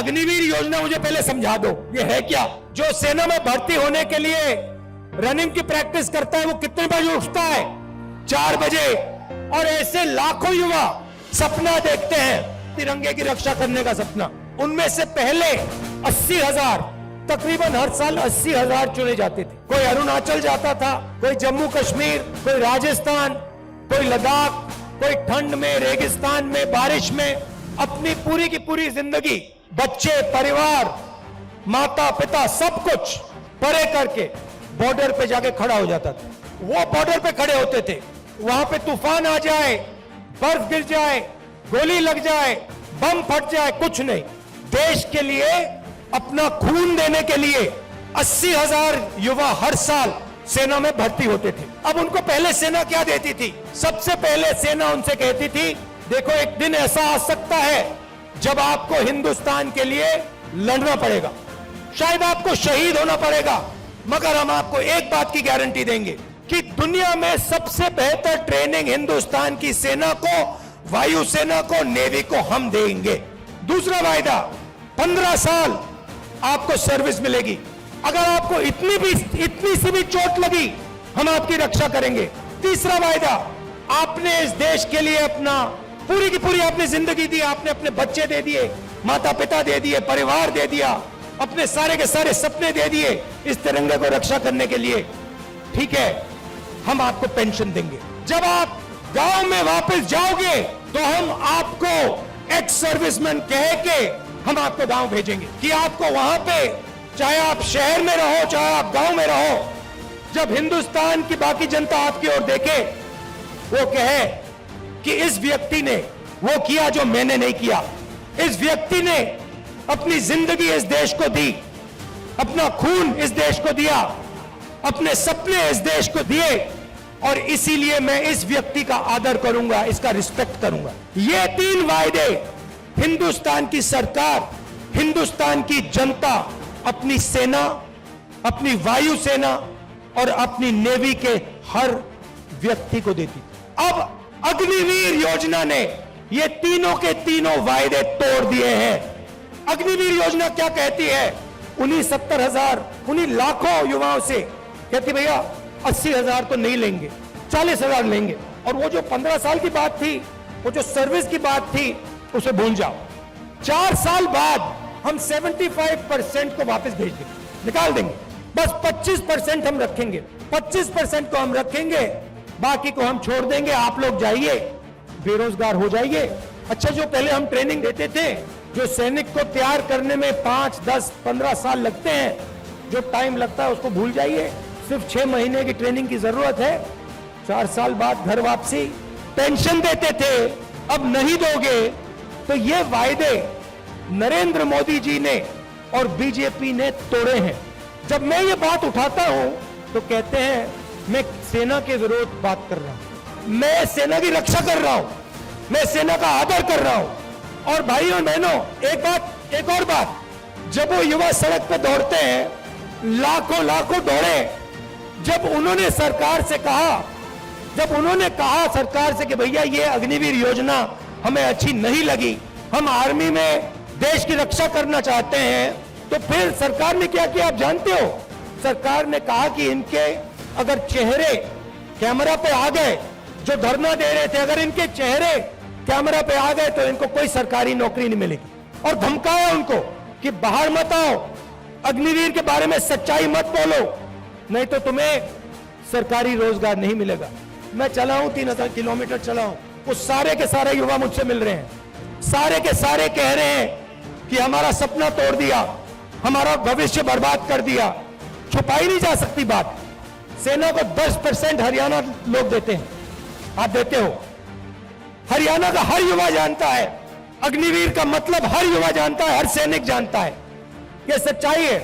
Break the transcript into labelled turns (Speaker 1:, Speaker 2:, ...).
Speaker 1: अग्निवीर योजना मुझे पहले समझा दो, ये है क्या? जो सेना में भर्ती होने के लिए रनिंग की प्रैक्टिस करता है वो कितने बजे उठता है? 4 बजे। और ऐसे लाखों युवा सपना देखते हैं तिरंगे की रक्षा करने का सपना। उनमें से पहले 80,000, तकरीबन हर साल 80,000 चुने जाते थे। कोई अरुणाचल जाता था, कोई जम्मू कश्मीर, कोई राजस्थान, कोई लद्दाख, कोई ठंड में, रेगिस्तान में, बारिश में अपनी पूरी की पूरी जिंदगी बच्चे, परिवार, माता पिता सब कुछ परे करके बॉर्डर पे जाके खड़ा हो जाता था। वो बॉर्डर पे खड़े होते थे, वहां पे तूफान आ जाए, बर्फ गिर जाए, गोली लग जाए, बम फट जाए, कुछ नहीं, देश के लिए अपना खून देने के लिए 80,000 युवा हर साल सेना में भर्ती होते थे। अब उनको पहले सेना क्या देती थी? सबसे पहले सेना उनसे कहती थी, देखो एक दिन ऐसा आ सकता है जब आपको हिंदुस्तान के लिए लड़ना पड़ेगा, शायद आपको शहीद होना पड़ेगा, मगर हम आपको एक बात की गारंटी देंगे कि दुनिया में सबसे बेहतर ट्रेनिंग हिंदुस्तान की सेना को, वायुसेना को, नेवी को हम देंगे। दूसरा वायदा, 15 साल आपको सर्विस मिलेगी। अगर आपको इतनी सी भी चोट लगी, हम आपकी रक्षा करेंगे। तीसरा वायदा, आपने इस देश के लिए अपना पूरी की पूरी आपने जिंदगी दी, आपने अपने बच्चे दे दिए, माता पिता दे दिए, परिवार दे दिया, अपने सारे के सारे सपने दे दिए इस तिरंगे को रक्षा करने के लिए। ठीक है, हम आपको पेंशन देंगे। जब आप गांव में वापस जाओगे तो हम आपको एक्स सर्विसमैन कह के हम आपको गांव भेजेंगे कि आपको वहां पे, चाहे आप शहर में रहो, चाहे आप गांव में रहो, जब हिंदुस्तान की बाकी जनता आपकी ओर देखे, वो कहे कि इस व्यक्ति ने वो किया जो मैंने नहीं किया, इस व्यक्ति ने अपनी जिंदगी इस देश को दी, अपना खून इस देश को दिया, अपने सपने इस देश को दिए, और इसीलिए मैं इस व्यक्ति का आदर करूंगा, इसका रिस्पेक्ट करूंगा। ये 3 वायदे हिंदुस्तान की सरकार, हिंदुस्तान की जनता अपनी सेना, अपनी वायुसेना और अपनी नेवी के हर व्यक्ति को देती। अब अग्निवीर योजना ने ये तीनों के तीनों वायदे तोड़ दिए हैं। अग्निवीर योजना क्या कहती है? उन्हीं 70,000, उन्हीं लाखों युवाओं से कहती भैया 80,000 तो नहीं लेंगे, 40,000 लेंगे, और वो जो 15 साल की बात थी, वो जो सर्विस की बात थी, उसे भूल जाओ। 4 साल बाद हम 75% को वापस भेज देंगे, निकाल देंगे, बस 25% हम रखेंगे, 25% को हम रखेंगे, बाकी को हम छोड़ देंगे। आप लोग जाइए, बेरोजगार हो जाइए। अच्छा, जो पहले हम ट्रेनिंग देते थे, जो सैनिक को तैयार करने में 5, 10, 15 साल लगते हैं, जो टाइम लगता है उसको भूल जाइए। सिर्फ 6 महीने की ट्रेनिंग की जरूरत है, 4 साल बाद घर वापसी। पेंशन देते थे, अब नहीं दोगे। तो ये वायदे नरेंद्र मोदी जी ने और बीजेपी ने तोड़े हैं। जब मैं ये बात उठाता हूं तो कहते हैं मैं सेना के विरोध बात कर रहा हूं, मैं सेना की रक्षा कर रहा हूं, मैं सेना का आदर कर रहा हूं। और भाइयों और बहनों, एक और बात, जब वो युवा सड़क पे दौड़ते हैं, लाखों दौड़े, जब उन्होंने सरकार से कहा सरकार से कि भैया ये अग्निवीर योजना हमें अच्छी नहीं लगी, हम आर्मी में देश की रक्षा करना चाहते हैं, तो फिर सरकार ने क्या किया आप जानते हो? सरकार ने कहा कि इनके अगर चेहरे कैमरा पे आ गए, जो धरना दे रहे थे, अगर इनके चेहरे कैमरा पे आ गए तो इनको कोई सरकारी नौकरी नहीं मिलेगी, और धमकाया उनको कि बाहर मत आओ, अग्निवीर के बारे में सच्चाई मत बोलो, नहीं तो तुम्हें सरकारी रोजगार नहीं मिलेगा। मैं चला हूं, 3000 किलोमीटर चला हूं, वो सारे के सारे युवा मुझसे मिल रहे हैं, सारे के सारे कह रहे हैं कि हमारा सपना तोड़ दिया, हमारा भविष्य बर्बाद कर दिया। छुपाई नहीं जा सकती बात। सेना को 10% हरियाणा लोग देते हैं, आप देते हो। हरियाणा का हर युवा जानता है, अग्निवीर का मतलब हर युवा जानता है, हर सैनिक जानता है, यह सच्चाई है।